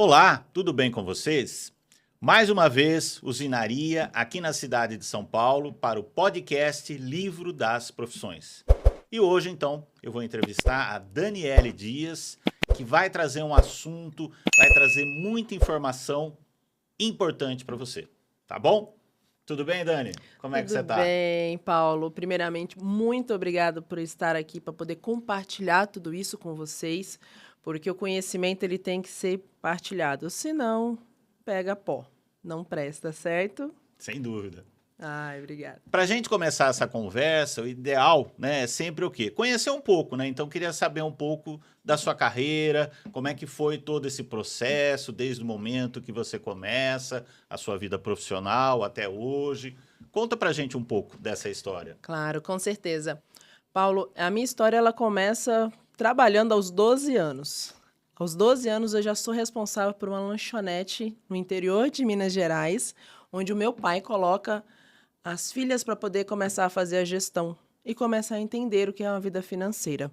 Olá, tudo bem com vocês? Mais uma vez, usinaria aqui na cidade de São Paulo para o podcast Livro das Profissões. E hoje, então, eu vou entrevistar a Daniele Dias, que vai trazer um assunto, vai trazer muita informação importante para você, tá bom? Tudo bem, Dani? Como é que Tudo você tá? bem, Paulo. Primeiramente, muito obrigado por estar aqui para poder compartilhar tudo isso com vocês, porque o conhecimento ele tem que ser partilhado, senão pega pó, não presta, certo? Sem dúvida. Ai, obrigada. Para a gente começar essa conversa, o ideal, né, é sempre o quê? Conhecer um pouco, né? Então, queria saber um pouco da sua carreira, como é que foi todo esse processo, desde o momento que você começa a sua vida profissional até hoje. Conta pra gente um pouco dessa história. Claro, com certeza. Paulo, a minha história ela começa trabalhando aos 12 anos. Aos 12 anos eu já sou responsável por uma lanchonete no interior de Minas Gerais, onde o meu pai coloca as filhas para poder começar a fazer a gestão e começar a entender o que é uma vida financeira.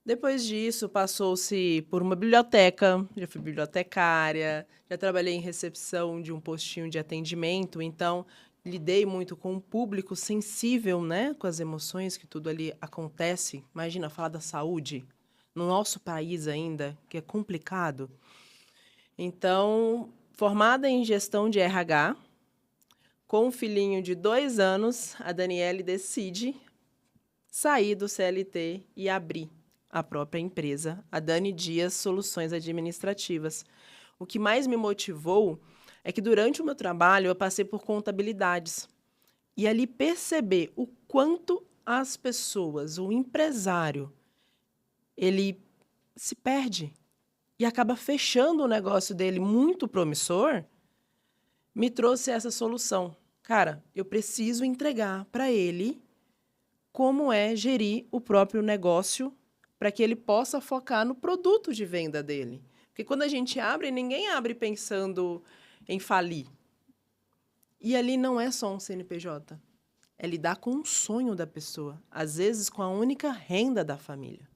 Depois disso, passou-se por uma biblioteca, já fui bibliotecária, já trabalhei em recepção de um postinho de atendimento, então lidei muito com um público sensível, né, com as emoções que tudo ali acontece. Imagina falar da saúde no nosso país ainda, que é complicado. Então, formada em gestão de RH, com um filhinho de 2 anos, a Daniele decide sair do CLT e abrir a própria empresa, a Dani Dias Soluções Administrativas. O que mais me motivou é que durante o meu trabalho eu passei por contabilidades e ali perceber o quanto as pessoas, o empresário, ele se perde e acaba fechando o negócio dele muito promissor, me trouxe essa solução. Cara, eu preciso entregar para ele como é gerir o próprio negócio para que ele possa focar no produto de venda dele. Porque quando a gente abre, ninguém abre pensando em falir. E ali não é só um CNPJ. É lidar com o sonho da pessoa, às vezes com a única renda da família.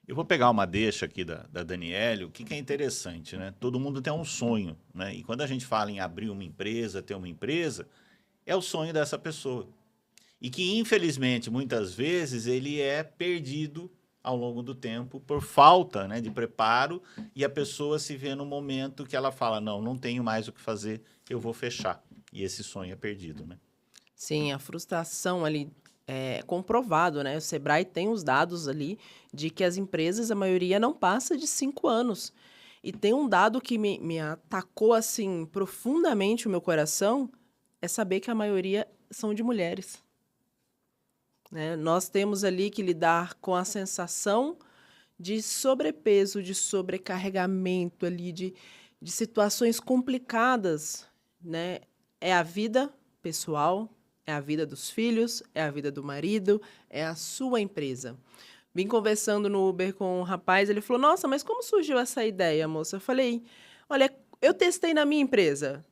Eu vou pegar uma deixa aqui da Daniele, o que é interessante, né? Todo mundo tem um sonho, né? E quando a gente fala em abrir uma empresa, ter uma empresa, é o sonho dessa pessoa. E que, infelizmente, muitas vezes ele é perdido ao longo do tempo por falta, né, de preparo, e a pessoa se vê no momento que ela fala, não tenho mais o que fazer, eu vou fechar. E esse sonho é perdido, né? Sim, a frustração ali é comprovado, né? O Sebrae tem os dados ali de que as empresas, a maioria, não passa de 5 anos. E tem um dado que me atacou, assim, profundamente o meu coração, é saber que a maioria são de mulheres. Né? Nós temos ali que lidar com a sensação de sobrepeso, de sobrecarregamento ali, de situações complicadas, né? É a vida pessoal, é a vida dos filhos, é a vida do marido, é a sua empresa. Vim conversando no Uber com um rapaz, ele falou, nossa, mas como surgiu essa ideia, moça? Eu falei, olha, eu testei na minha empresa,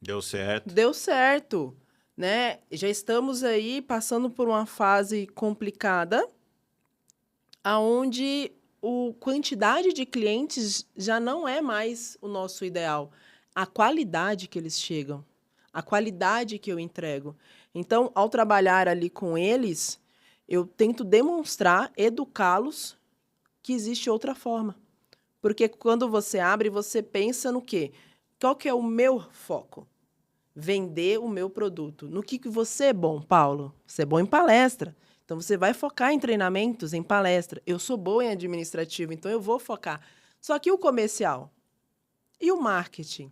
Deu certo. deu certo, né? Já estamos aí passando por uma fase complicada, aonde a quantidade de clientes já não é mais o nosso ideal. A qualidade que eles chegam, a qualidade que eu entrego. Então, ao trabalhar ali com eles, eu tento demonstrar, educá-los que existe outra forma. Porque quando você abre, você pensa no quê? Qual que é o meu foco? Vender o meu produto. No que você é bom, Paulo? Você é bom em palestra. Então, você vai focar em treinamentos, em palestra. Eu sou boa em administrativo, então eu vou focar. Só que o comercial e o marketing?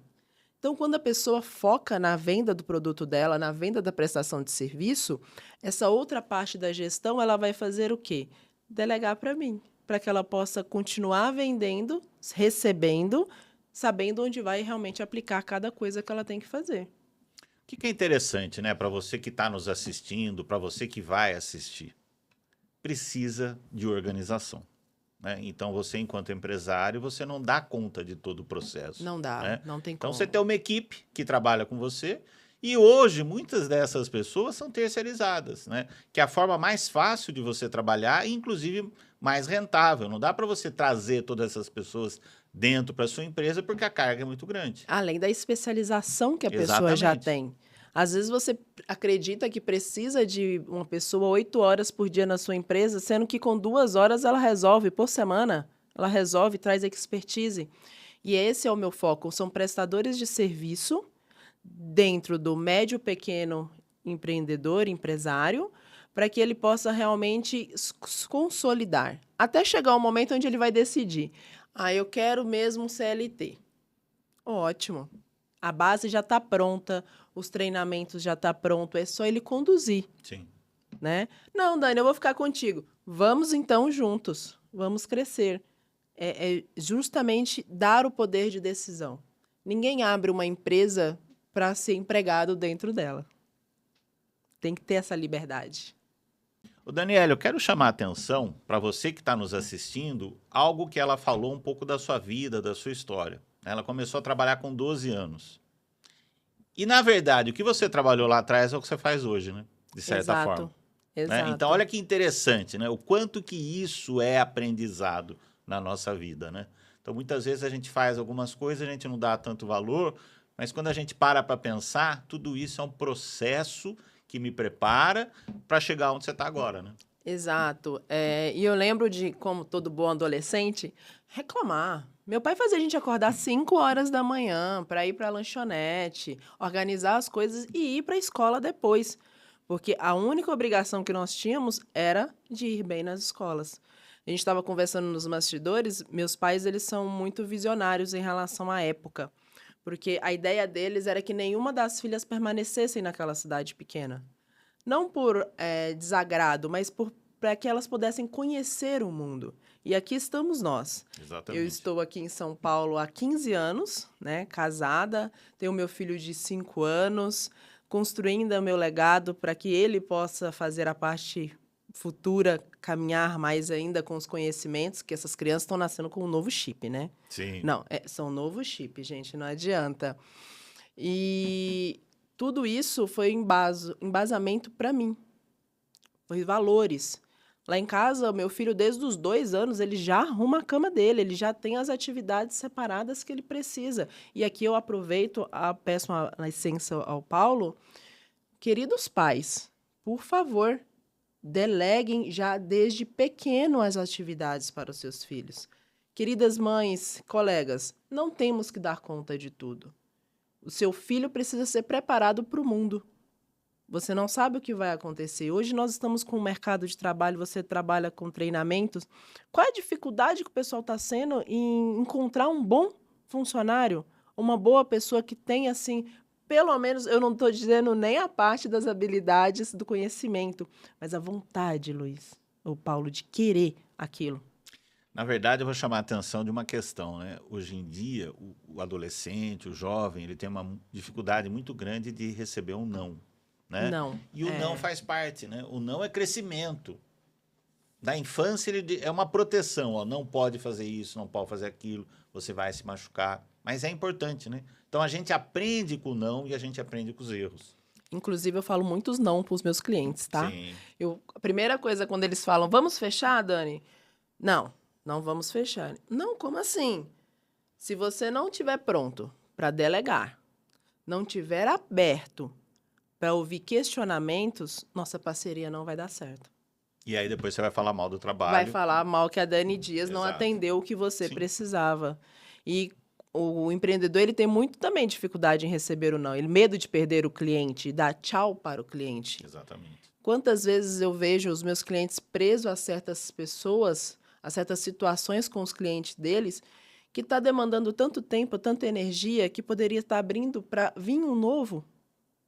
Então, quando a pessoa foca na venda do produto dela, na venda da prestação de serviço, essa outra parte da gestão, ela vai fazer o quê? Delegar para mim, para que ela possa continuar vendendo, recebendo, sabendo onde vai realmente aplicar cada coisa que ela tem que fazer. O que é interessante, né, para você que está nos assistindo, para você que vai assistir? Precisa de organização. Né? Então, você, enquanto empresário, você não dá conta de todo o processo. Não dá, Né? não tem então, como. você tem uma equipe que trabalha com você e hoje muitas dessas pessoas são terceirizadas, né? Que é a forma mais fácil de você trabalhar e, inclusive, mais rentável. Não dá para você trazer todas essas pessoas dentro para sua empresa porque a carga é muito grande. Além da especialização que a pessoa já Exatamente. tem. Às vezes você acredita que precisa de uma pessoa 8 horas por dia na sua empresa, sendo que com 2 horas ela resolve por semana. Ela resolve, traz expertise. E esse é o meu foco. São prestadores de serviço dentro do médio pequeno empreendedor, empresário, para que ele possa realmente consolidar. Até chegar o momento onde ele vai decidir. Eu quero mesmo um CLT. Ótimo. A base já está pronta, os treinamentos já estão prontos, é só ele conduzir, Sim. né? Não, Dani, eu vou ficar contigo. Vamos então juntos, vamos crescer. É justamente dar o poder de decisão. Ninguém abre uma empresa para ser empregado dentro dela. Tem que ter essa liberdade. O Daniel, eu quero chamar a atenção para você que está nos assistindo, algo que ela falou um pouco da sua vida, da sua história. Ela começou a trabalhar com 12 anos. E, na verdade, o que você trabalhou lá atrás é o que você faz hoje, né? De certa forma. Exato. Né? Então, olha que interessante, né? O quanto que isso é aprendizado na nossa vida, né? Então, muitas vezes a gente faz algumas coisas, a gente não dá tanto valor, mas quando a gente para pensar, tudo isso é um processo que me prepara para chegar onde você está agora, né? Exato. E eu lembro de, como todo bom adolescente, reclamar. Meu pai fazia a gente acordar 5 horas da manhã para ir para a lanchonete, organizar as coisas e ir para a escola depois. Porque a única obrigação que nós tínhamos era de ir bem nas escolas. A gente estava conversando nos bastidores, meus pais eles são muito visionários em relação à época. Porque a ideia deles era que nenhuma das filhas permanecessem naquela cidade pequena. Não por desagrado, mas para que elas pudessem conhecer o mundo. E aqui estamos nós. Exatamente. Eu estou aqui em São Paulo há 15 anos, né, casada, tenho meu filho de 5 anos, construindo o meu legado para que ele possa fazer a parte futura, caminhar mais ainda com os conhecimentos, que essas crianças estão nascendo com um novo chip, né? Sim. Não, são um novo chip, gente, não adianta. E tudo isso foi embasamento para mim. Foi valores. Lá em casa, o meu filho, desde os 2 anos, ele já arruma a cama dele, ele já tem as atividades separadas que ele precisa. E aqui eu aproveito, peço uma licença ao Paulo. Queridos pais, por favor, deleguem já desde pequeno as atividades para os seus filhos. Queridas mães, colegas, não temos que dar conta de tudo. O seu filho precisa ser preparado para o mundo. Você não sabe o que vai acontecer. Hoje nós estamos com o mercado de trabalho, você trabalha com treinamentos. Qual é a dificuldade que o pessoal está sendo em encontrar um bom funcionário? Uma boa pessoa que tenha, assim, pelo menos, eu não estou dizendo nem a parte das habilidades do conhecimento, mas a vontade, Luiz, ou Paulo, de querer aquilo. Na verdade, eu vou chamar a atenção de uma questão, né? Hoje em dia, o adolescente, o jovem, ele tem uma dificuldade muito grande de receber um não, né? Não. E o não faz parte, né? O não é crescimento. Da infância, ele é uma proteção, ó, não pode fazer isso, não pode fazer aquilo, você vai se machucar. Mas é importante, né? Então, a gente aprende com o não e a gente aprende com os erros. Inclusive, eu falo muitos não para os meus clientes, tá? Sim. A primeira coisa, quando eles falam, vamos fechar, Dani? Não vamos fechar. Não, como assim? Se você não estiver pronto para delegar, não estiver aberto para ouvir questionamentos, nossa parceria não vai dar certo. E aí depois você vai falar mal do trabalho. Vai falar mal que a Dani Dias não Exato. atendeu o que você Sim. precisava. E o empreendedor, ele tem muito também dificuldade em receber o não. Ele medo de perder o cliente, dar tchau para o cliente. Exatamente. Quantas vezes eu vejo os meus clientes presos a certas pessoas, a certas situações com os clientes deles, que está demandando tanto tempo, tanta energia, que poderia estar abrindo para vir um novo,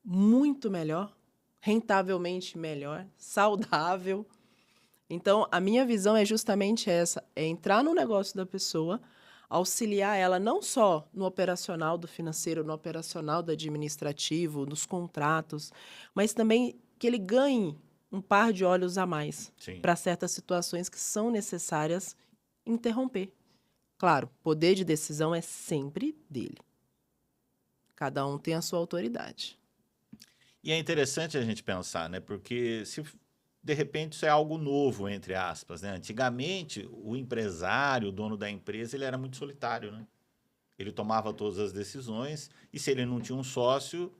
muito melhor, rentavelmente melhor, saudável. Então, a minha visão é justamente essa, é entrar no negócio da pessoa, auxiliar ela não só no operacional do financeiro, no operacional do administrativo, nos contratos, mas também que ele ganhe um par de olhos a mais para certas situações que são necessárias interromper. Claro, poder de decisão é sempre dele. Cada um tem a sua autoridade. E é interessante a gente pensar, né? Porque de repente, isso é algo novo, entre aspas, né? Antigamente, o empresário, o dono da empresa, ele era muito solitário, né? Ele tomava todas as decisões e se ele não tinha um sócio,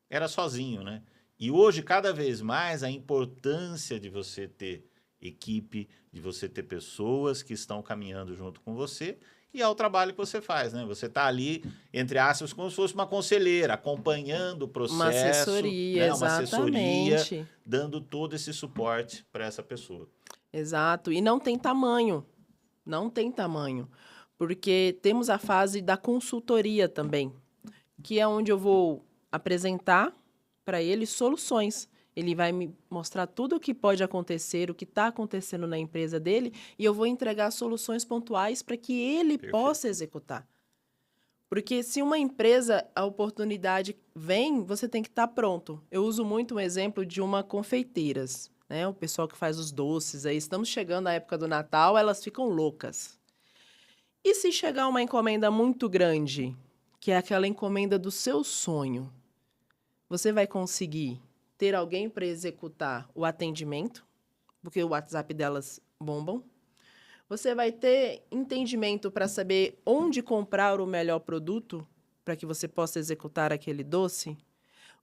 era sozinho, né? E hoje, cada vez mais, a importância de você ter equipe, de você ter pessoas que estão caminhando junto com você e é o trabalho que você faz, né? Você está ali, entre aspas, como se fosse uma conselheira, acompanhando o Uma processo, assessoria, né? Uma assessoria, exatamente. dando todo esse suporte para essa pessoa. Exato. E não tem tamanho. Não tem tamanho. Porque temos a fase da consultoria também, que é onde eu vou apresentar para ele soluções. Ele vai me mostrar tudo o que pode acontecer, o que está acontecendo na empresa dele, e eu vou entregar soluções pontuais para que ele Perfeito. possa executar. Porque se uma empresa, a oportunidade vem, você tem que estar pronto. Eu uso muito um exemplo de uma confeiteiras, né? O pessoal que faz os doces aí. Estamos chegando à época do Natal, elas ficam loucas. E se chegar uma encomenda muito grande, que é aquela encomenda do seu sonho, você vai conseguir ter alguém para executar o atendimento, porque o WhatsApp delas bombam. Você vai ter entendimento para saber onde comprar o melhor produto para que você possa executar aquele doce.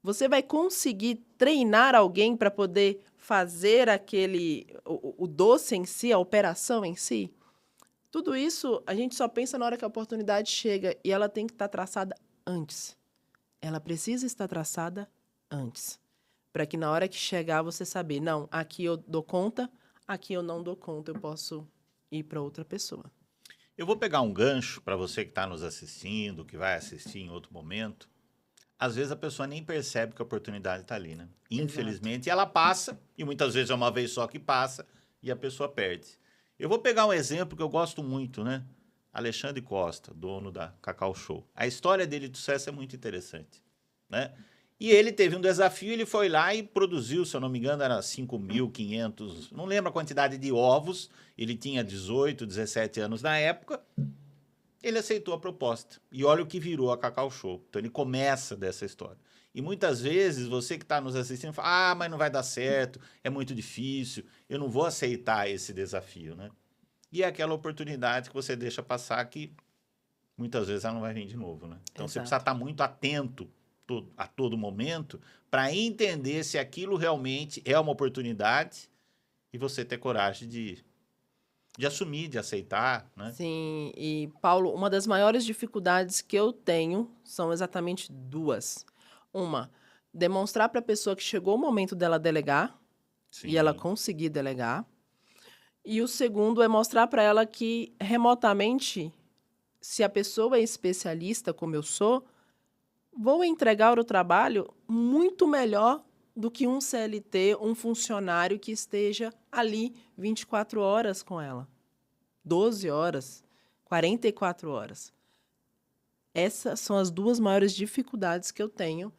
Você vai conseguir treinar alguém para poder fazer o doce em si, a operação em si. Tudo isso a gente só pensa na hora que a oportunidade chega e ela tem que estar traçada antes. Ela precisa estar traçada antes. Para que na hora que chegar você saber, não, aqui eu dou conta, aqui eu não dou conta, eu posso ir para outra pessoa. Eu vou pegar um gancho para você que está nos assistindo, que vai assistir em outro momento. Às vezes a pessoa nem percebe que a oportunidade está ali, né? Exato. Infelizmente, ela passa, e muitas vezes é uma vez só que passa, e a pessoa perde. Eu vou pegar um exemplo que eu gosto muito, né? Alexandre Costa, dono da Cacau Show. A história dele de sucesso é muito interessante, né? E ele teve um desafio, ele foi lá e produziu, se eu não me engano, era 5.500, não lembro a quantidade de ovos, ele tinha 18, 17 anos na época, ele aceitou a proposta. E olha o que virou a Cacau Show. Então ele começa dessa história. E muitas vezes você que está nos assistindo fala: ah, mas não vai dar certo, é muito difícil, eu não vou aceitar esse desafio, né? E é aquela oportunidade que você deixa passar que muitas vezes ela não vai vir de novo, né? Então você precisa Exato. estar muito atento a todo momento para entender se aquilo realmente é uma oportunidade e você ter coragem de assumir, de aceitar, né? Sim, e Paulo, uma das maiores dificuldades que eu tenho são exatamente duas. Uma, demonstrar para a pessoa que chegou o momento dela delegar e ela Sim, conseguir delegar. E o segundo é mostrar para ela que remotamente, se a pessoa é especialista, como eu sou, vou entregar o trabalho muito melhor do que um CLT, um funcionário que esteja ali 24 horas com ela. 12 horas, 44 horas. Essas são as duas maiores dificuldades que eu tenho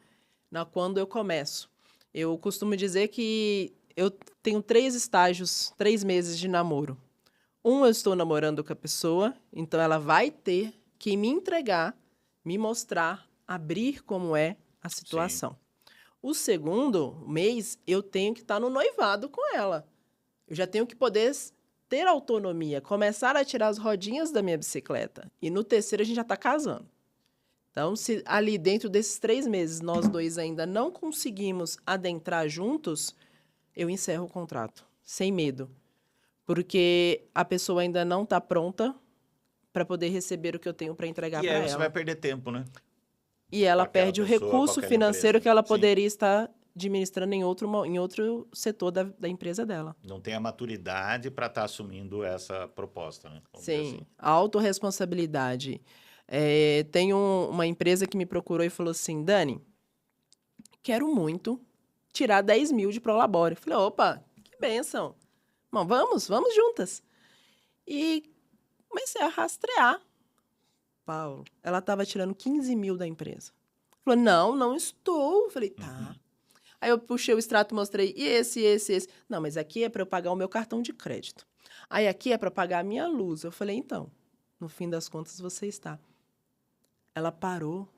quando eu começo. Eu costumo dizer que eu tenho 3 estágios, 3 meses de namoro. Eu estou namorando com a pessoa, então ela vai ter que me entregar, me mostrar, abrir como é a sim. situação. O segundo mês, eu tenho que estar no noivado com ela. Eu já tenho que poder ter autonomia, começar a tirar as rodinhas da minha bicicleta. E no terceiro, a gente já está casando. Então, se ali dentro desses 3 meses nós dois ainda não conseguimos adentrar juntos, eu encerro o contrato, sem medo. Porque a pessoa ainda não está pronta para poder receber o que eu tenho para entregar E aí para você vai ela. perder tempo, né? E Com ela aquela perde o pessoa, com recurso aquela financeiro empresa. que ela Sim. poderia estar administrando em outro setor da empresa dela. Não tem a maturidade para estar assumindo essa proposta, né? Vamos dizer Sim, assim. a autorresponsabilidade. Tem uma empresa que me procurou e falou assim, Dani, quero muito tirar 10 mil de Prolabore. Eu falei, opa, que bênção. Bom, vamos juntas. E comecei a rastrear. Paulo, ela estava tirando 15 mil da empresa. Falou, não estou. Eu falei, tá. Uhum. Aí eu puxei o extrato e mostrei, e esse. Não, mas aqui é para eu pagar o meu cartão de crédito. Aí aqui é para pagar a minha luz. Eu falei, então, no fim das contas você está. Ela parou.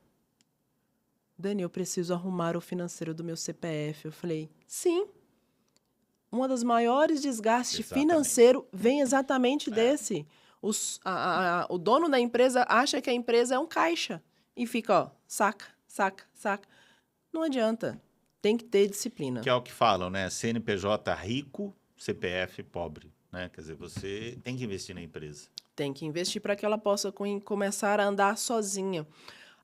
Dani, eu preciso arrumar o financeiro do meu CPF. Eu falei, sim. Uma das maiores desgastes Exatamente. financeiro vem exatamente desse. O dono da empresa acha que a empresa é um caixa e fica, ó, saca, saca, saca. Não adianta. Tem que ter disciplina. Que é o que falam, né? CNPJ rico, CPF pobre, né? Quer dizer, você tem que investir na empresa. Tem que investir para que ela possa começar a andar sozinha.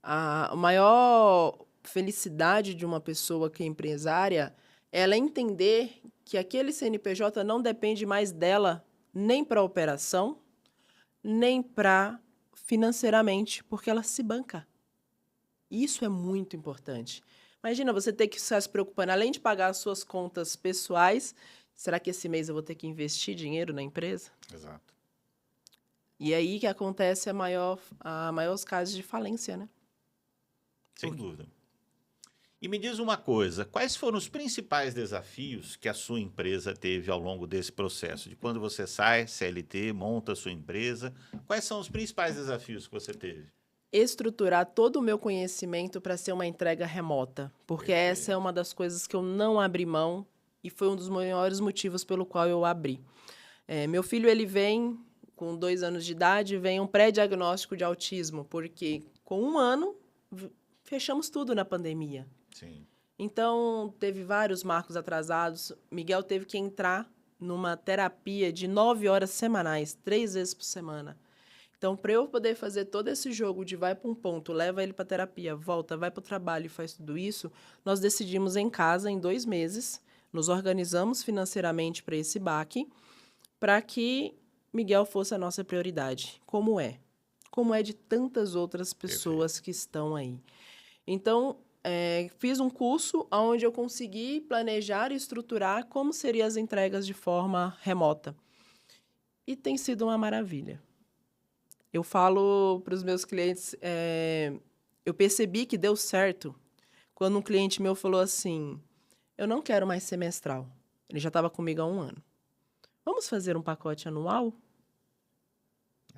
A maior felicidade de uma pessoa que é empresária é ela entender que aquele CNPJ não depende mais dela nem para operação, nem para financeiramente, porque ela se banca. Isso é muito importante. Imagina você ter que estar se preocupando, além de pagar as suas contas pessoais, será que esse mês eu vou ter que investir dinheiro na empresa? Exato. E aí que acontece a maiores casos de falência, né? Sem dúvida. E me diz uma coisa, quais foram os principais desafios que a sua empresa teve ao longo desse processo? De quando você sai, CLT, monta a sua empresa, quais são os principais desafios que você teve? Estruturar todo o meu conhecimento para ser uma entrega remota, porque essa é uma das coisas que eu não abri mão e foi um dos maiores motivos pelo qual eu abri. Meu filho, ele vem com 2 anos de idade, vem um pré-diagnóstico de autismo, porque com 1 ano fechamos tudo na pandemia. Sim. Então, teve vários marcos atrasados. Miguel teve que entrar numa terapia de 9 horas semanais, 3 vezes por semana. Então, para eu poder fazer todo esse jogo de vai para um ponto, leva ele para terapia, volta, vai para o trabalho e faz tudo isso, nós decidimos em casa, em 2 meses, nos organizamos financeiramente para esse baque, para que Miguel fosse a nossa prioridade, como é de tantas outras pessoas que estão aí. Então, fiz um curso onde eu consegui planejar e estruturar como seriam as entregas de forma remota. E tem sido uma maravilha. Eu falo para os meus clientes, eu percebi que deu certo quando um cliente meu falou assim, eu não quero mais semestral. Ele já estava comigo há 1 ano. Vamos fazer um pacote anual?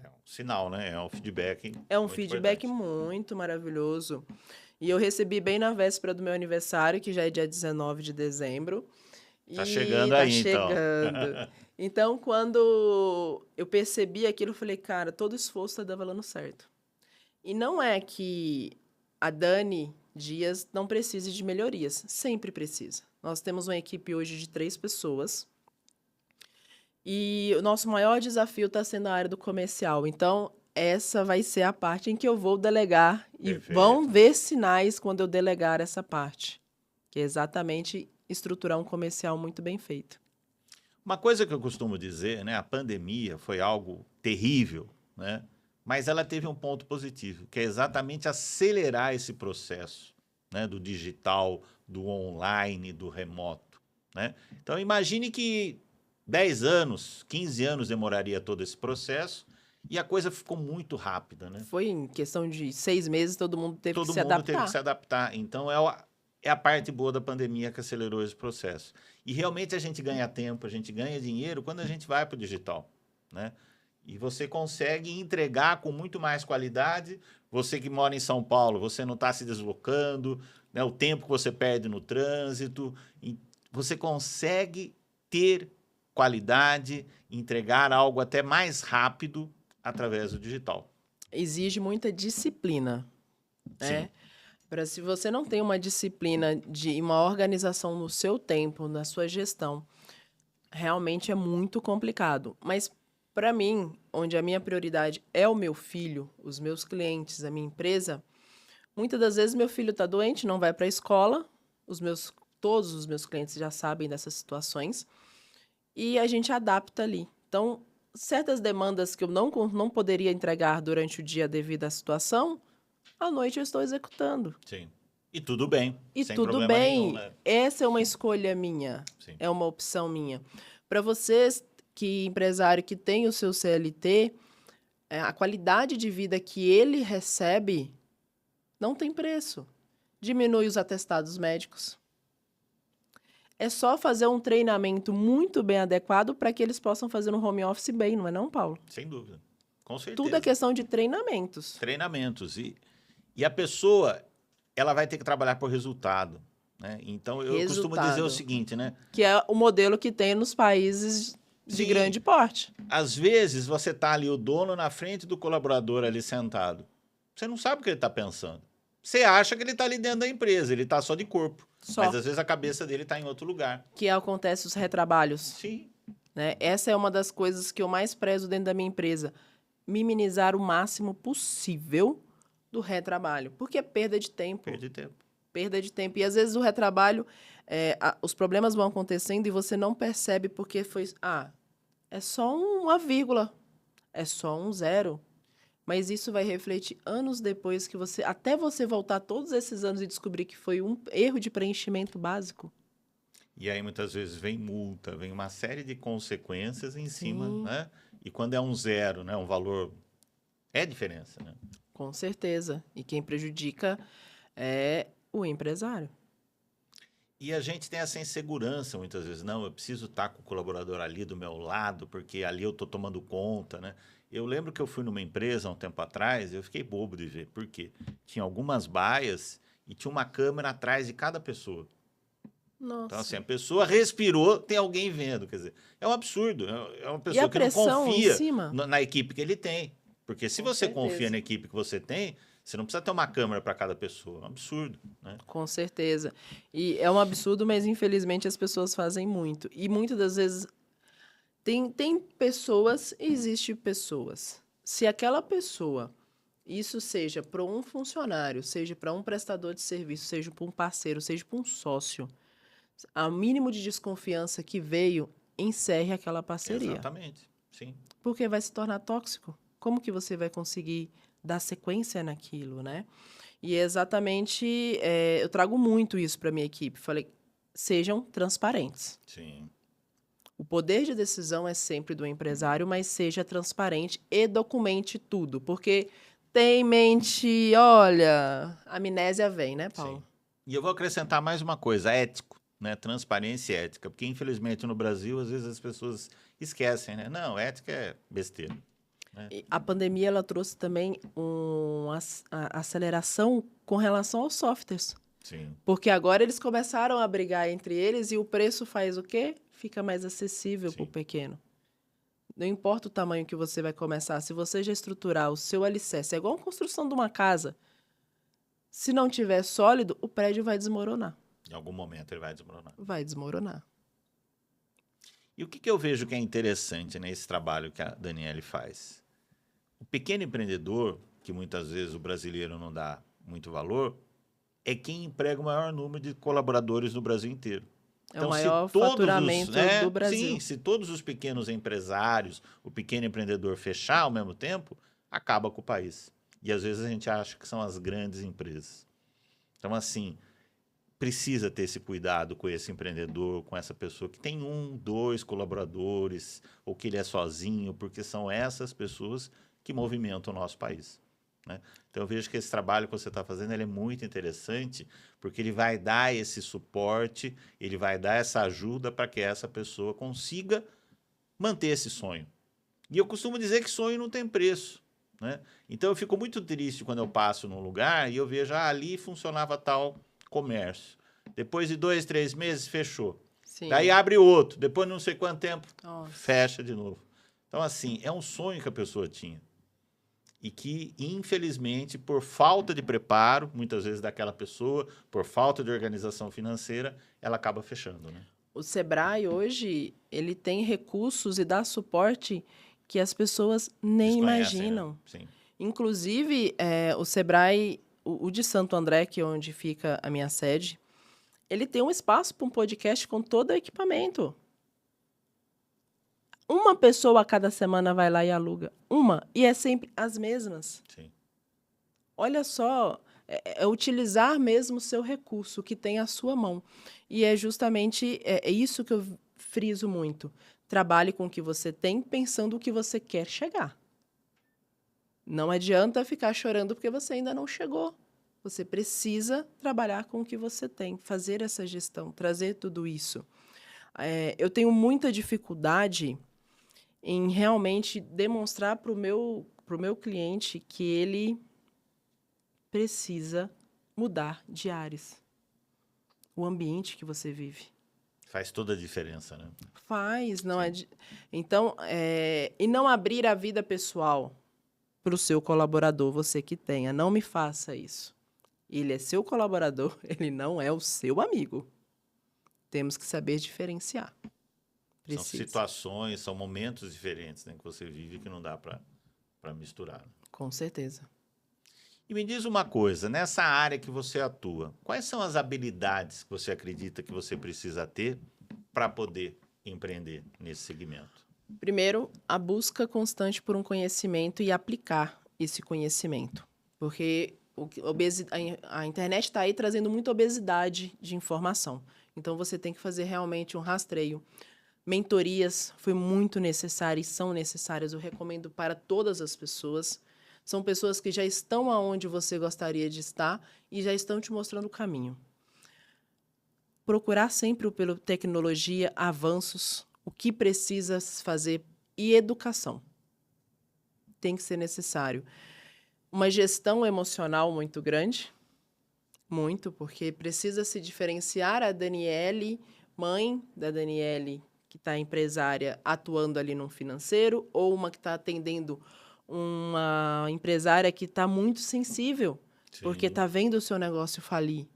É um sinal, né? É um feedback. É um muito feedback importante. muito maravilhoso. E eu recebi bem na véspera do meu aniversário, que já é dia 19 de dezembro. Tá E chegando tá aí, então. chegando. Então, quando eu percebi aquilo, eu falei, cara, todo esforço está dando certo. E não é que a Dani Dias não precise de melhorias. Sempre precisa. Nós temos uma equipe hoje de 3 pessoas. E o nosso maior desafio está sendo a área do comercial. Então, essa vai ser a parte em que eu vou delegar. E Perfeito. vão ver sinais quando eu delegar essa parte. Que é exatamente estruturar um comercial muito bem feito. Uma coisa que eu costumo dizer, né? A pandemia foi algo terrível, né? Mas ela teve um ponto positivo, que é exatamente acelerar esse processo, né? Do digital, do online, do remoto, né? Então, imagine que 10 anos, 15 anos demoraria todo esse processo e a coisa ficou muito rápida, né? Foi em questão de 6 meses, todo mundo teve Todo que se mundo teve adaptar. que se adaptar. Então, é a parte boa da pandemia que acelerou esse processo. E realmente a gente ganha tempo, a gente ganha dinheiro quando a gente vai para o digital, né? E você consegue entregar com muito mais qualidade. Você que mora em São Paulo, você não está se deslocando, né? O tempo que você perde no trânsito. Você consegue ter qualidade, entregar algo até mais rápido através do digital. Exige muita disciplina, né? Sim. Se você não tem uma disciplina de uma organização no seu tempo, na sua gestão, realmente é muito complicado. Mas, para mim, onde a minha prioridade é o meu filho, os meus clientes, a minha empresa, muitas das vezes meu filho está doente, não vai para a escola, todos os meus clientes já sabem dessas situações, e a gente adapta ali. Então, certas demandas que eu não poderia entregar durante o dia devido à situação, à noite eu estou executando. Sim. E tudo bem. E sem tudo problema bem, nenhum, né? essa é uma escolha minha, Sim. é uma opção minha. Para vocês, empresário que tem o seu CLT, a qualidade de vida que ele recebe não tem preço. Diminui os atestados médicos. É só fazer um treinamento muito bem adequado para que eles possam fazer um home office bem, não é não, Paulo? Sem dúvida. Com certeza. Tudo é questão de treinamentos. Treinamentos. E a pessoa, ela vai ter que trabalhar por resultado. né? Então, eu costumo dizer o seguinte, né? Que é o modelo que tem nos países de Sim, grande porte. às vezes, você tá ali, o dono na frente do colaborador ali sentado. Você não sabe o que ele está pensando. Você acha que ele está ali dentro da empresa, ele está só de corpo. Mas, Só. às vezes, a cabeça dele está em outro lugar. Que acontece os retrabalhos. Sim. Né? Essa é uma das coisas que eu mais prezo dentro da minha empresa. Minimizar o máximo possível do retrabalho. Porque é perda de tempo. Perde tempo. Perda de tempo. E, às vezes, o retrabalho, os problemas vão acontecendo e você não percebe porque foi... é só uma vírgula. É só um zero. Mas isso vai refletir anos depois que você... Até você voltar todos esses anos e descobrir que foi um erro de preenchimento básico. E aí, muitas vezes, vem multa, vem uma série de consequências em cima, Sim. né? E quando é um zero, né? Um valor... É diferença, né? Com certeza. E quem prejudica é o empresário. E a gente tem essa insegurança, muitas vezes. Não, eu preciso estar com o colaborador ali do meu lado, porque ali eu estou tomando conta, né? Eu lembro que eu fui numa empresa há um tempo atrás, eu fiquei bobo de ver, porque tinha algumas baias e tinha uma câmera atrás de cada pessoa. Nossa. Então, assim, a pessoa respirou, tem alguém vendo. Quer dizer, é um absurdo. É uma pessoa que não confia na equipe que ele tem. Porque se você confia na equipe que você tem, você não precisa ter uma câmera para cada pessoa. É um absurdo, né? Com certeza. E é um absurdo, mas infelizmente as pessoas fazem muito. E muitas das vezes tem pessoas e existe pessoas. Se aquela pessoa, isso seja para um funcionário, seja para um prestador de serviço, seja para um parceiro, seja para um sócio, o mínimo de desconfiança que veio, encerre aquela parceria. Exatamente, sim. Porque vai se tornar tóxico. Como que você vai conseguir dar sequência naquilo, né? E exatamente, eu trago muito isso para minha equipe. Falei, sejam transparentes. Sim. O poder de decisão é sempre do empresário, mas seja transparente e documente tudo. Porque tem mente, olha, a amnésia vem, né, Paulo? Sim. E eu vou acrescentar mais uma coisa, ético, né? Transparência e ética. Porque, infelizmente, no Brasil, às vezes as pessoas esquecem, né? Não, ética é besteira. Né? A pandemia, ela trouxe também uma aceleração com relação aos softwares. Sim. Porque agora eles começaram a brigar entre eles e o preço faz o quê? Fica mais acessível para o pequeno. Não importa o tamanho que você vai começar, se você já estruturar o seu alicerce, é igual a construção de uma casa. Se não tiver sólido, o prédio vai desmoronar. Em algum momento ele vai desmoronar. Vai desmoronar. E o que eu vejo que é interessante nesse trabalho que a Daniele faz? O pequeno empreendedor, que muitas vezes o brasileiro não dá muito valor, é quem emprega o maior número de colaboradores no Brasil inteiro. É o maior faturamento do Brasil. Sim, se todos os pequenos empresários, o pequeno empreendedor fechar ao mesmo tempo, acaba com o país. E às vezes a gente acha que são as grandes empresas. Então, assim, precisa ter esse cuidado com esse empreendedor, com essa pessoa que tem 1, 2 colaboradores, ou que ele é sozinho, porque são essas pessoas que movimentam o nosso país. Né? Então, eu vejo que esse trabalho que você está fazendo ele é muito interessante, porque ele vai dar esse suporte, ele vai dar essa ajuda para que essa pessoa consiga manter esse sonho. E eu costumo dizer que sonho não tem preço. Né? Então, eu fico muito triste quando eu passo num lugar e eu vejo, ali funcionava tal comércio. Depois de 2, 3 meses, fechou. Sim. Daí abre outro. Depois de não sei quanto tempo, fecha de novo. Então, assim, é um sonho que a pessoa tinha. E que, infelizmente, por falta de preparo, muitas vezes daquela pessoa, por falta de organização financeira, ela acaba fechando, né? O Sebrae, hoje, ele tem recursos e dá suporte que as pessoas nem imaginam. Né? Sim. Inclusive, o Sebrae, o de Santo André, que é onde fica a minha sede, ele tem um espaço para um podcast com todo o equipamento. Uma pessoa a cada semana vai lá e aluga. E é sempre as mesmas. Sim. Olha só, é utilizar mesmo o seu recurso, que tem à sua mão. E é justamente isso que eu friso muito. Trabalhe com o que você tem, pensando o que você quer chegar. Não adianta ficar chorando porque você ainda não chegou. Você precisa trabalhar com o que você tem, fazer essa gestão, trazer tudo isso. Eu tenho muita dificuldade em realmente demonstrar para o meu cliente que ele precisa mudar de ares. o ambiente que você vive. Faz toda a diferença, né? Faz, não é? Então, e não abrir a vida pessoal para o seu colaborador, você que tenha. Não me faça isso. Ele é seu colaborador, ele não é o seu amigo. Temos que saber diferenciar. São situações, são momentos diferentes, né, que você vive que não dá para misturar. Com certeza. E me diz uma coisa, nessa área que você atua, quais são as habilidades que você acredita que você precisa ter para poder empreender nesse segmento? Primeiro, a busca constante por um conhecimento e aplicar esse conhecimento. Porque a internet está aí trazendo muita obesidade de informação. Então, você tem que fazer realmente um rastreio. Mentorias foi muito necessárias e são necessárias. Eu recomendo para todas as pessoas. São pessoas que já estão aonde você gostaria de estar e já estão te mostrando o caminho. Procurar sempre pela tecnologia, avanços, o que precisa fazer e educação. Tem que ser necessário. Uma gestão emocional muito grande, muito, porque precisa se diferenciar a Daniele, mãe da Daniele, que está empresária, atuando ali no financeiro, ou uma que está atendendo uma empresária que está muito sensível, Sim. porque está vendo o seu negócio falir.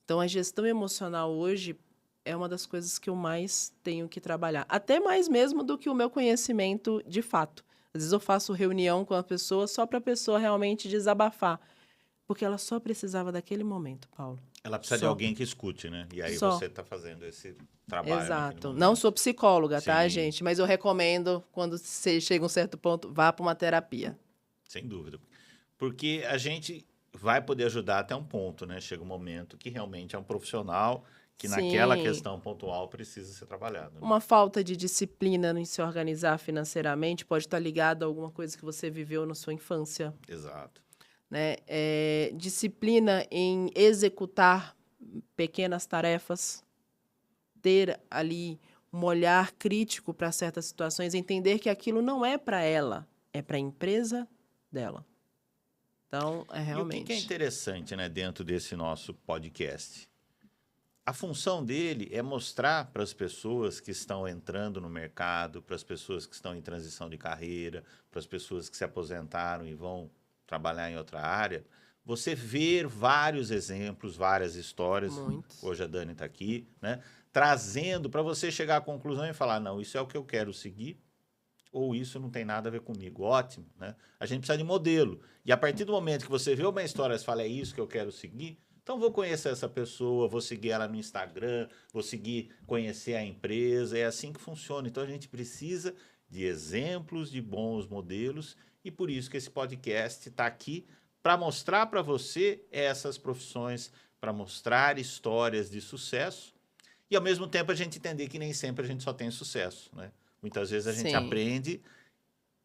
Então, a gestão emocional hoje é uma das coisas que eu mais tenho que trabalhar. Até mais mesmo do que o meu conhecimento de fato. Às vezes eu faço reunião com a pessoa só para a pessoa realmente desabafar. Porque ela só precisava daquele momento, Paulo. Ela precisa de alguém que escute, né? E aí você está fazendo esse trabalho. Exato. Não sou psicóloga, Sim. tá, gente? Mas eu recomendo, quando você chega a um certo ponto, vá para uma terapia. Sem dúvida. Porque a gente vai poder ajudar até um ponto, né? Chega um momento que realmente é um profissional que naquela questão pontual precisa ser trabalhado. Né? Uma falta de disciplina em se organizar financeiramente pode estar ligada a alguma coisa que você viveu na sua infância. Exato. Né? Disciplina em executar pequenas tarefas, ter ali um olhar crítico para certas situações, entender que aquilo não é para ela, é para a empresa dela. Então, realmente... E o que é interessante, né, dentro desse nosso podcast? A função dele é mostrar para as pessoas que estão entrando no mercado, para as pessoas que estão em transição de carreira, para as pessoas que se aposentaram e vão trabalhar em outra área, você ver vários exemplos, várias histórias. Muitos. Hoje a Dani está aqui, né? Trazendo para você chegar à conclusão e falar, não, isso é o que eu quero seguir, ou isso não tem nada a ver comigo. Ótimo, né? A gente precisa de modelo. E a partir do momento que você vê uma história e fala, é isso que eu quero seguir, então vou conhecer essa pessoa, vou seguir ela no Instagram, vou conhecer a empresa, é assim que funciona. Então a gente precisa de exemplos, de bons modelos, e por isso que esse podcast está aqui para mostrar para você essas profissões, para mostrar histórias de sucesso e, ao mesmo tempo, a gente entender que nem sempre a gente só tem sucesso, né? Muitas vezes a gente aprende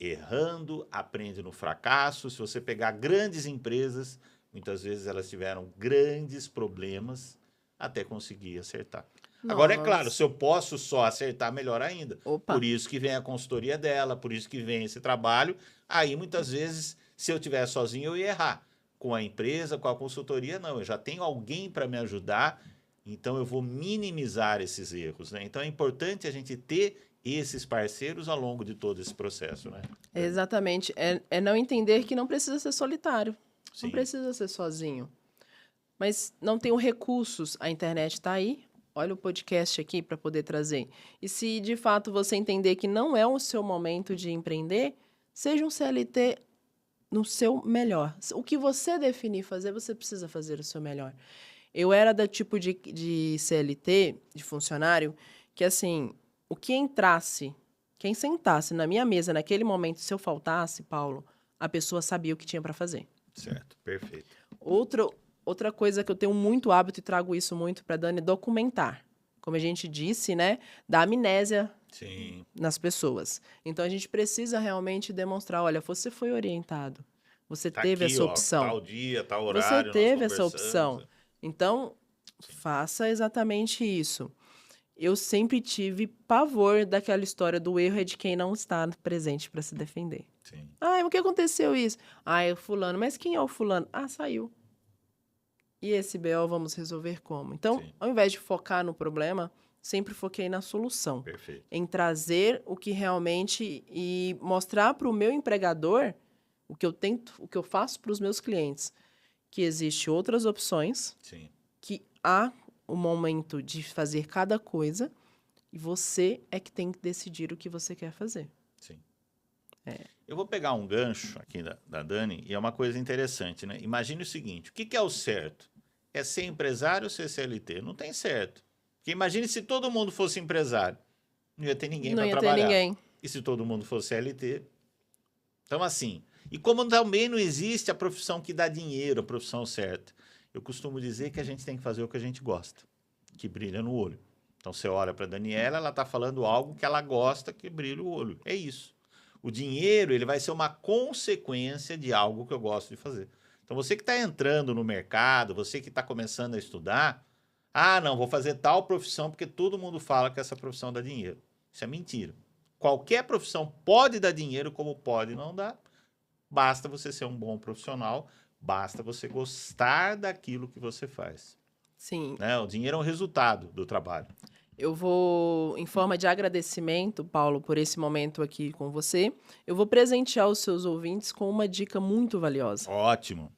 errando, aprende no fracasso. Se você pegar grandes empresas, muitas vezes elas tiveram grandes problemas até conseguir acertar. Nossa. Agora, é claro, se eu posso só acertar, melhor ainda. Opa. Por isso que vem a consultoria dela, por isso que vem esse trabalho. Aí, muitas vezes, se eu estiver sozinho, eu ia errar. Com a empresa, com a consultoria, não. Eu já tenho alguém para me ajudar, então eu vou minimizar esses erros, né? Então, é importante a gente ter esses parceiros ao longo de todo esse processo, né? Exatamente. É não entender que não precisa ser solitário. Sim. Não precisa ser sozinho. Mas não tenho recursos. A internet está aí. Olha o podcast aqui para poder trazer. E se, de fato, você entender que não é o seu momento de empreender, seja um CLT no seu melhor. O que você definir fazer, você precisa fazer o seu melhor. Eu era da tipo de CLT, de funcionário, que, assim, o que entrasse, quem sentasse na minha mesa naquele momento, se eu faltasse, Paulo, a pessoa sabia o que tinha para fazer. Certo, perfeito. Outra coisa que eu tenho muito hábito e trago isso muito para a Dani é documentar. Como a gente disse, né? Da amnésia Sim. nas pessoas. Então, a gente precisa realmente demonstrar, olha, você foi orientado. Você teve aqui, essa opção. Tal dia, tal horário, você teve essa opção. Então, faça exatamente isso. Eu sempre tive pavor daquela história do erro é de quem não está presente para se defender. Sim. O que aconteceu isso? É o fulano. Mas quem é o fulano? Saiu. E esse BO vamos resolver como? Então, Sim. ao invés de focar no problema, sempre foquei na solução. Perfeito. Em trazer o que realmente e mostrar para o meu empregador o que eu tento, o que eu faço para os meus clientes, que existe outras opções, Sim. que há o momento de fazer cada coisa e você é que tem que decidir o que você quer fazer. Sim. É. Eu vou pegar um gancho aqui da Dani e é uma coisa interessante, né? Imagine o seguinte, o que é o certo? É ser empresário ou ser CLT? Não tem certo. Porque imagine se todo mundo fosse empresário, não ia ter ninguém Não para ia ter trabalhar. ninguém. E se todo mundo fosse CLT? Então, assim, e como também não existe a profissão que dá dinheiro, a profissão certa, eu costumo dizer que a gente tem que fazer o que a gente gosta, que brilha no olho. Então, você olha para a Daniela, ela está falando algo que ela gosta, que brilha o olho. É isso. O dinheiro, ele vai ser uma consequência de algo que eu gosto de fazer. Então, você que está entrando no mercado, você que está começando a estudar, ah, não, vou fazer tal profissão porque todo mundo fala que essa profissão dá dinheiro. Isso é mentira. Qualquer profissão pode dar dinheiro, como pode não dar. Basta você ser um bom profissional, basta você gostar daquilo que você faz. Sim. Né? O dinheiro é um resultado do trabalho. Eu vou, em forma de agradecimento, Paulo, por esse momento aqui com você, eu vou presentear os seus ouvintes com uma dica muito valiosa. Ótimo.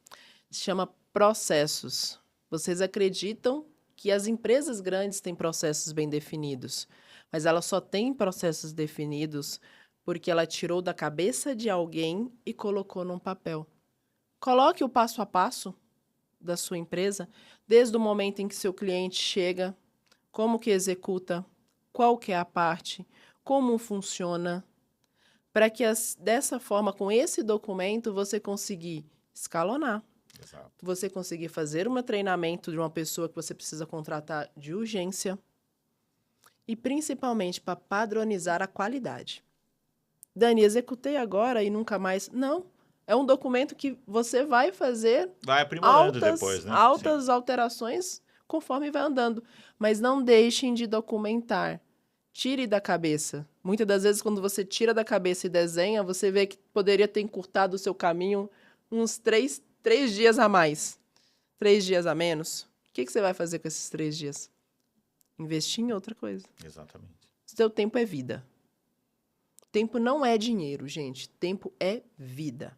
Se chama processos. Vocês acreditam que as empresas grandes têm processos bem definidos, mas ela só tem processos definidos porque ela tirou da cabeça de alguém e colocou num papel. Coloque o passo a passo da sua empresa, desde o momento em que seu cliente chega, como que executa, qual que é a parte, como funciona, para que dessa forma, com esse documento, você conseguir escalonar. Exato. Você conseguir fazer um treinamento de uma pessoa que você precisa contratar de urgência e, principalmente, para padronizar a qualidade. Dani, executei agora e nunca mais. Não, é um documento que você vai fazer Vai aprimorando altas, depois, né? altas Sim. alterações conforme vai andando. Mas não deixem de documentar. Tire da cabeça. Muitas das vezes, quando você tira da cabeça e desenha, você vê que poderia ter encurtado o seu caminho uns 3 dias a mais. 3 dias a menos. O que você vai fazer com esses 3 dias? Investir em outra coisa. Exatamente. Seu tempo é vida. Tempo não é dinheiro, gente. Tempo é vida.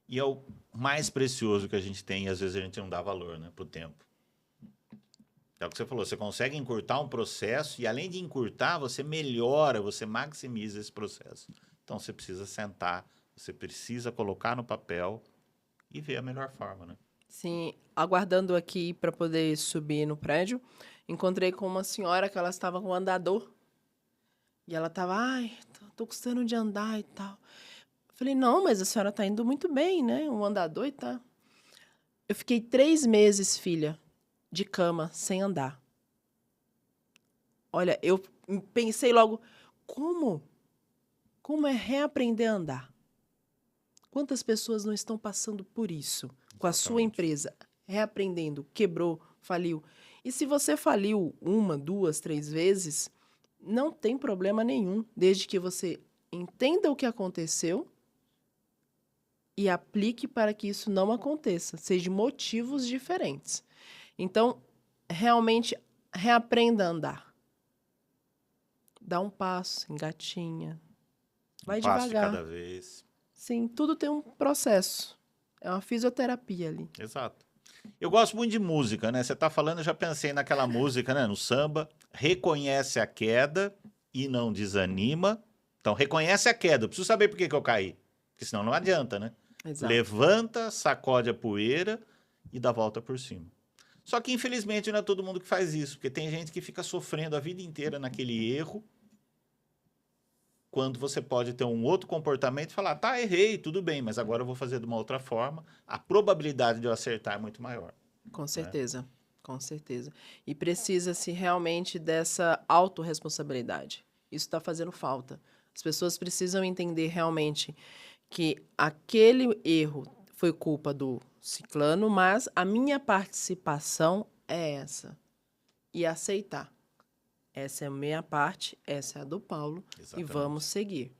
E é o mais precioso que a gente tem e às vezes a gente não dá valor, né, pro tempo. É o que você falou, você consegue encurtar um processo e além de encurtar, você melhora, você maximiza esse processo. Então você precisa sentar, você precisa colocar no papel e ver a melhor forma, né? Sim, aguardando aqui para poder subir no prédio, encontrei com uma senhora que ela estava com um andador. E ela estava, ai, tô gostando de andar e tal. Eu falei, não, mas a senhora está indo muito bem, né? Um andador e tá. Eu fiquei 3 meses, filha, de cama, sem andar. Olha, eu pensei logo, como? Como é reaprender a andar? Quantas pessoas não estão passando por isso com a sua Exatamente. empresa? Reaprendendo, quebrou, faliu. E se você faliu 1, 2, 3 vezes, não tem problema nenhum, desde que você entenda o que aconteceu e aplique para que isso não aconteça, seja motivos diferentes. Então, realmente, reaprenda a andar. Dá um passo, engatinha. Vai Um passo de devagar. cada vez. Sim, tudo tem um processo. É uma fisioterapia ali. Exato. Eu gosto muito de música, né? Você tá falando, eu já pensei naquela música, né? No samba, reconhece a queda e não desanima. Então, reconhece a queda. Eu preciso saber por que que eu caí. Porque senão não adianta, né? Exato. Levanta, sacode a poeira e dá a volta por cima. Só que, infelizmente, não é todo mundo que faz isso. Porque tem gente que fica sofrendo a vida inteira naquele erro. Quando você pode ter um outro comportamento e falar, tá, errei, tudo bem, mas agora eu vou fazer de uma outra forma. A probabilidade de eu acertar é muito maior. Com certeza, com certeza. E precisa-se realmente dessa autorresponsabilidade. Isso está fazendo falta. As pessoas precisam entender realmente que aquele erro foi culpa do ciclano, mas a minha participação é essa. E aceitar. Essa é a minha parte, essa é a do Paulo, Exatamente. e vamos seguir.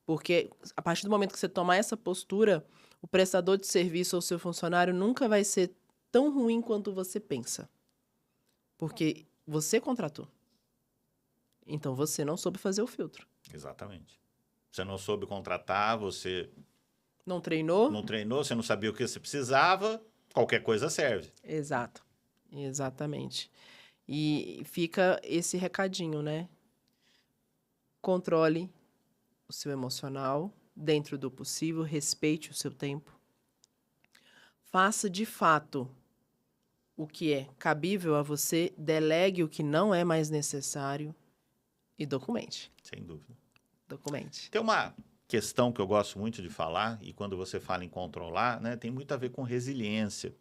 Porque a partir do momento que você tomar essa postura, O prestador de serviço ou seu funcionário nunca vai ser tão ruim quanto você pensa. Porque você contratou. Então, você não soube fazer o filtro. Exatamente. Você não soube contratar, você Não treinou? não treinou, você não sabia o que você precisava, qualquer coisa serve. Exato. Exatamente. E fica esse recadinho, né? Controle o seu emocional, dentro do possível, respeite o seu tempo. Faça de fato o que é cabível a você, delegue o que não é mais necessário e documente. Sem dúvida. Documente. Tem uma questão que eu gosto muito de falar, e quando você fala em controlar, né, tem muito a ver com resiliência.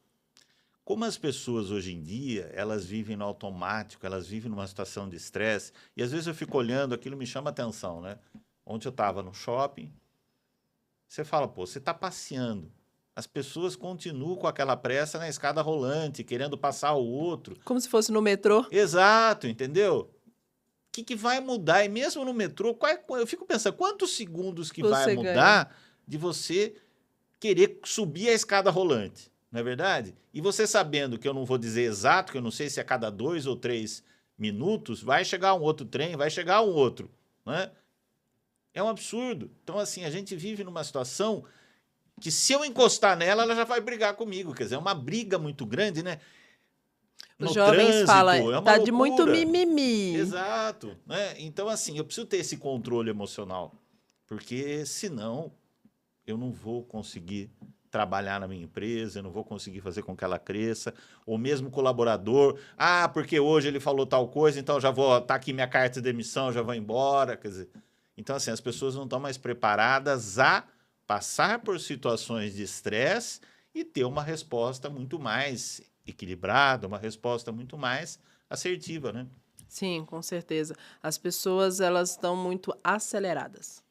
Como as pessoas hoje em dia, elas vivem no automático, elas vivem numa situação de estresse, e às vezes eu fico olhando, aquilo me chama atenção, né? Ontem eu estava no shopping, você fala, pô, você está passeando. As pessoas continuam com aquela pressa na escada rolante, querendo passar o outro. Como se fosse no metrô. Exato, entendeu? O que vai mudar? E mesmo no metrô, eu fico pensando, quantos segundos que vai Você mudar de você querer subir a escada rolante? Não é verdade? E você sabendo que eu não vou dizer exato, que eu não sei se a cada 2 ou 3 minutos vai chegar um outro trem, vai chegar um outro, né? É um absurdo. Então, assim, a gente vive numa situação que se eu encostar nela, ela já vai brigar comigo. Quer dizer, é uma briga muito grande, né? Os jovens trânsito, falam, tá de loucura. muito mimimi. Exato, né? Então, assim, eu preciso ter esse controle emocional, porque senão eu não vou conseguir trabalhar na minha empresa, eu não vou conseguir fazer com que ela cresça, ou mesmo colaborador, porque hoje ele falou tal coisa, então já vou, tá aqui minha carta de demissão, já vou embora, quer dizer. Então, assim, as pessoas não estão mais preparadas a passar por situações de estresse e ter uma resposta muito mais equilibrada, uma resposta muito mais assertiva, né? Sim, com certeza. As pessoas, elas estão muito aceleradas.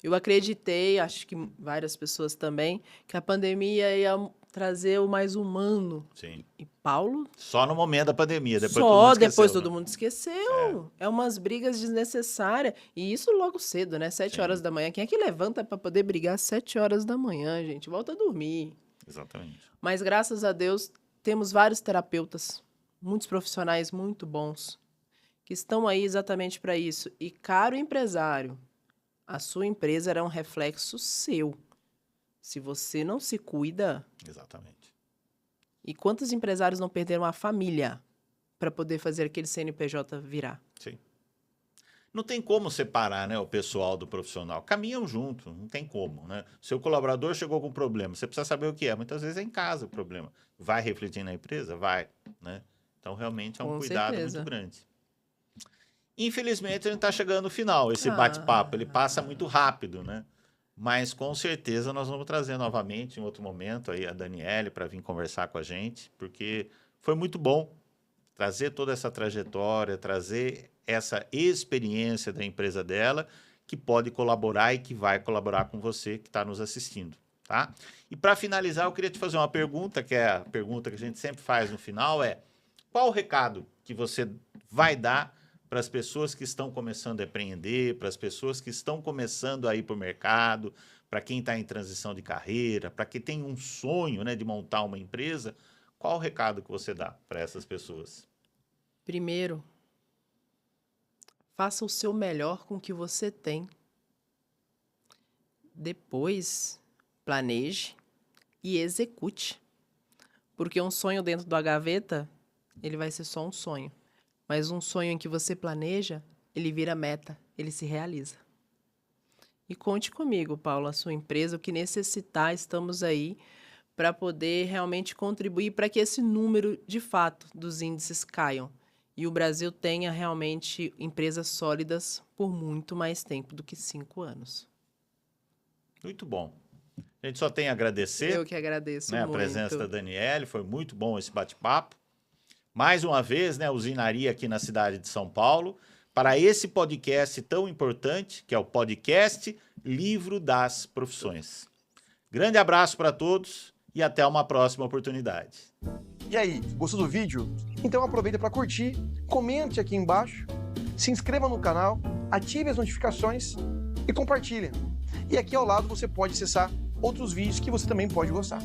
Eu acreditei, acho que várias pessoas também, que a pandemia ia trazer o mais humano. Sim. E Paulo? Só no momento da pandemia, depois Só todo mundo esqueceu, depois né? todo mundo esqueceu. É umas brigas desnecessárias. E isso logo cedo, né? 7 Sim. horas da manhã. Quem é que levanta para poder brigar às 7 horas da manhã, gente? Volta a dormir. Exatamente. Mas graças a Deus, temos vários terapeutas, muitos profissionais muito bons, que estão aí exatamente para isso. E, caro empresário, a sua empresa é um reflexo seu. Se você não se cuida... Exatamente. E quantos empresários não perderam a família para poder fazer aquele CNPJ virar? Sim. Não tem como separar, né, o pessoal do profissional. Caminham junto, não tem como, né? Seu colaborador chegou com um problema, você precisa saber o que é. Muitas vezes é em casa o problema. Vai refletir na empresa? Vai, né? Então, realmente é um Com cuidado certeza. muito grande. Infelizmente, a gente está chegando no final. Esse bate-papo, ele passa muito rápido, né? Mas, com certeza, nós vamos trazer novamente, em outro momento, aí a Daniele para vir conversar com a gente, porque foi muito bom trazer toda essa trajetória, trazer essa experiência da empresa dela, que pode colaborar e que vai colaborar com você que está nos assistindo, tá? E para finalizar, eu queria te fazer uma pergunta, que é a pergunta que a gente sempre faz no final, qual o recado que você vai dar para as pessoas que estão começando a empreender, para as pessoas que estão começando a ir para o mercado, para quem está em transição de carreira, para quem tem um sonho, né, de montar uma empresa, qual o recado que você dá para essas pessoas? Primeiro, faça o seu melhor com o que você tem. Depois, planeje e execute. Porque um sonho dentro da gaveta, ele vai ser só um sonho. Mas um sonho em que você planeja, ele vira meta, ele se realiza. E conte comigo, Paulo, a sua empresa, o que necessitar, estamos aí para poder realmente contribuir para que esse número, de fato, dos índices caiam. E o Brasil tenha realmente empresas sólidas por muito mais tempo do que 5 anos. Muito bom. A gente só tem a agradecer. Eu que agradeço a muito. presença da Daniele, foi muito bom esse bate-papo. Mais uma vez, né, usinaria aqui na cidade de São Paulo, para esse podcast tão importante, que é o podcast Livro das Profissões. Grande abraço para todos e até uma próxima oportunidade. E aí, gostou do vídeo? Então aproveita para curtir, comente aqui embaixo, se inscreva no canal, ative as notificações e compartilhe. E aqui ao lado você pode acessar outros vídeos que você também pode gostar.